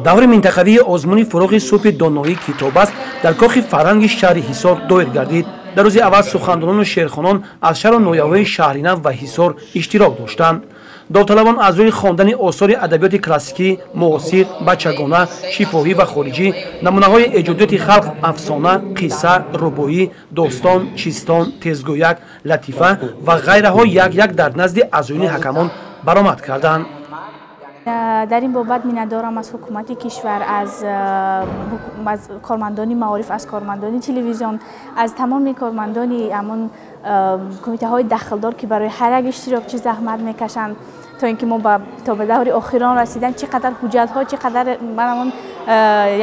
даври минтақавии озмуни фуруғи субҳи доноӣ китоб аст дар кохи фарҳанги шаҳри ҳисор доир гардид. дар рӯзи аввал сухандонону шерхонон аз шаҳру нояҳои шаҳринав ва ҳисор иштирок доштанд. довталабон аз рӯи хондани осори адабиёти классикӣ, муосир, бачагона, шифоҳӣ ва хориҷӣ, намунаҳои эҷодиёти халқ, афсона, қисса, рубоӣ, достон, чистон, тезгӯяк, латифа ва ғайраҳо як-як дар назди аъзоини ҳакамон баромад карданд. در این بابت می‌ندارم از حکومت کشور، از کارمندان معارف، از کارمندان تلویزیون، از تمام کارمندان همون کمیته های دخلدار که برای هر یک اشتراکچی زحمت میکشند تا اینکه ما تا به دور آخران رسیدن چقدر حجت ها، چقدر من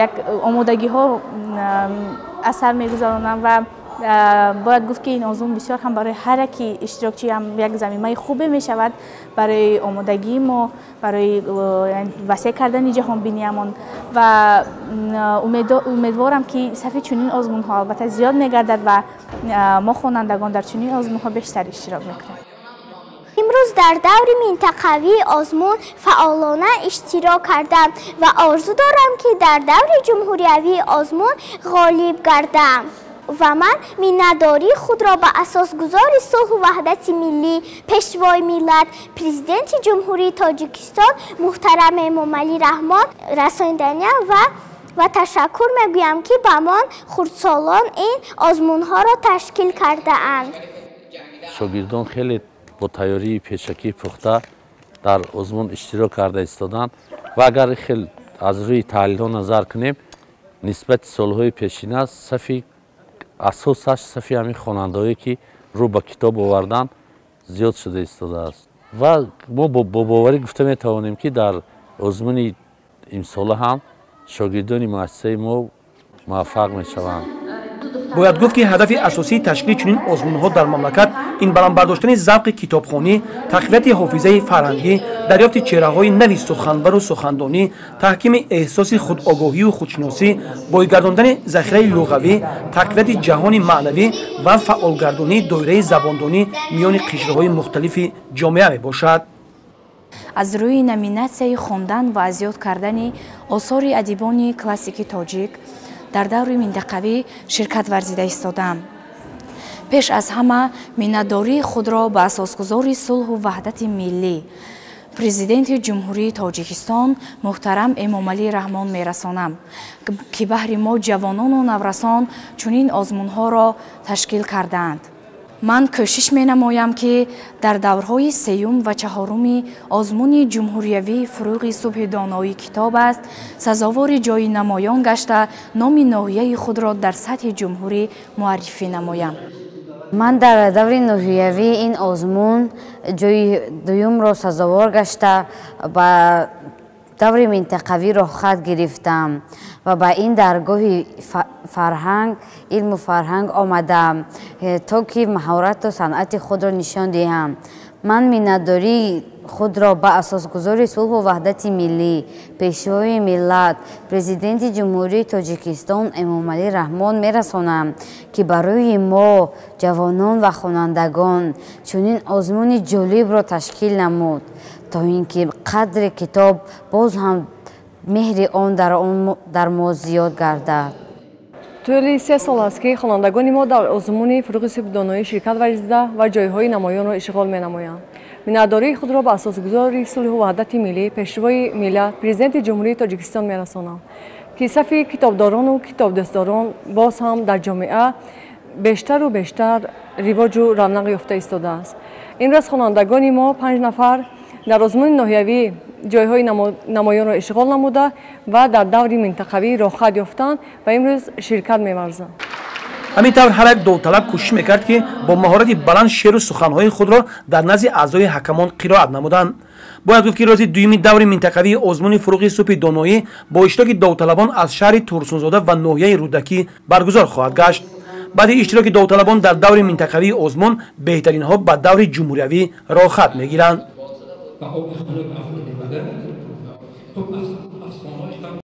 یک آمادگی ها اثر میگذارونم و باید گفت که این آزمون بسیار هم برای هر کی اشتراکچی هم یک زمینه خوبه می شود برای آمادگی ما، برای وسیع کردن جهان بینیمون و امیدوارم که صفحه چنین آزمون ها البته زیاد میگردد و ما خوانندگان در چنین آزمون ها بیشتر اشتراک میکنیم. امروز در دور منطقوی آزمون فعالانه اشتراک کردم و آرزو دارم که در دور جمهوریوی آزمون غالب گردم و من میانه‌داری خود را به اساسگذار صلح و وحدت ملی، پیشوای ملت، پرزیدنت جمهوری تاجیکستان محترم امامعلی رحمان رساندنی و تشکر میگویم که به من خردسالان این آزمون ها را تشکیل کرده اند. شاگردان خیلی با تیاری پیشکی پخته در آزمون اشتراک کرده ایستادند و اگر خیلی از روی تحلیل نظر کنیم نسبت سالهای پیشین صفی اساسش صفی همین خواننده‌ای که رو به کتاب آوردن زیاد شده ایستاده است و ما با باوری گفته میتوانیم که در آزمون امسال هم شاگردان مؤسسه ما موفق میشوند. бояд гуфт ки ҳадафи асосии ташкили чунин озмунҳо дар мамлакат ин баромбардоштани завқи китобхонӣ, тақвияти ҳофизаи фарҳангӣ, дарёфти чеҳраҳои нави суханвару сухандонӣ, таҳкими эҳсоси худогоҳию худшиносӣ, бойгардондани захираи луғавӣ, тақвияти ҷаҳони маънавӣ ва фаъолгардонии доираи забондонӣ миёни қишраҳои мухталифи ҷомеа мебошад. аз рӯи номинатсияи хондан ва аз ёд кардани осори адибони классики тоҷик дар даври минтақавӣ ширкат варзида истодам. пеш аз ҳама миннатдории худро ба асосгузори сулҳу ваҳдати миллӣ, президенти ҷумҳурии тоҷикистон муҳтарам эмомалӣ раҳмон мерасонам ки баҳри мо ҷавонону наврасон чунин озмунҳоро ташкил кардаанд. ман кӯшиш менамоям ки дар даврҳои сеюм ва чаҳоруми озмуни ҷумҳуриявии фуруғи субҳи доноӣ китоб аст сазовори ҷои намоён гашта номи ноҳияи худро дар сатҳи ҷумҳурӣ муаррифӣ намоям. ман дар даври ноҳиявӣ ин озмун ҷои дуюмро сазовор гашта ба даври минтақавиро хат гирифтам ва ба ин даргоҳи фарҳанг, илму фарҳанг омадам, то ки маҳорату санъати худро нишон диҳам. ман миннатдории худро ба асосгузори сулҳу ваҳдати миллӣ, пешвои миллат, президенти ҷумҳурии тоҷикистон эмомалӣ раҳмон мерасонам ки барои мо ҷавонон ва хонандагон чунин озмуни ҷолибро ташкил намуд, то ин ки қадри китоб боз ҳам меҳри он дар мо зиёд гардад. тӯли 3 сол аст ки хонандагони мо дар озмуни фуруғи субҳи доноӣ ширкат варзида ва ҷойҳои намоёнро ишғол менамоянд. миннатдории худро ба асосгузори сулҳу ваҳдати миллӣ, пешвои миллат, президенти ҷумҳурии тоҷикистон мерасонам ки сафи китобдорону китобдӯстдорон боз ҳам дар ҷомеа бештару бештар ривоҷу равнақ ёфта истодааст. имрӯз хонандагони мо 5 нафар дар озмуни ноҳиявӣ ҷойҳои намоёнро ишғол намуда ва дар даври минтақавӣ роҳхат ёфтанд ва имрӯз ширкат меварзанд. ҳамин тавр ҳар як довталаб кӯшиш мекард ки бо маҳорати баланд шеъру суханҳои худро дар назди аъзои ҳакамон қироат намуданд. бояд гуфт ки рӯзи дуюми даври минтақавии озмуни фуруғи субҳи доноӣ бо иштироки довталабон аз шаҳри турсунзода ва ноҳияи рӯдакӣ баргузор хоҳад гашт. баъди иштироки довталабон дар даври минтақавии озмун беҳтаринҳо ба даври ҷумҳуриявӣ роҳхат мегиранд.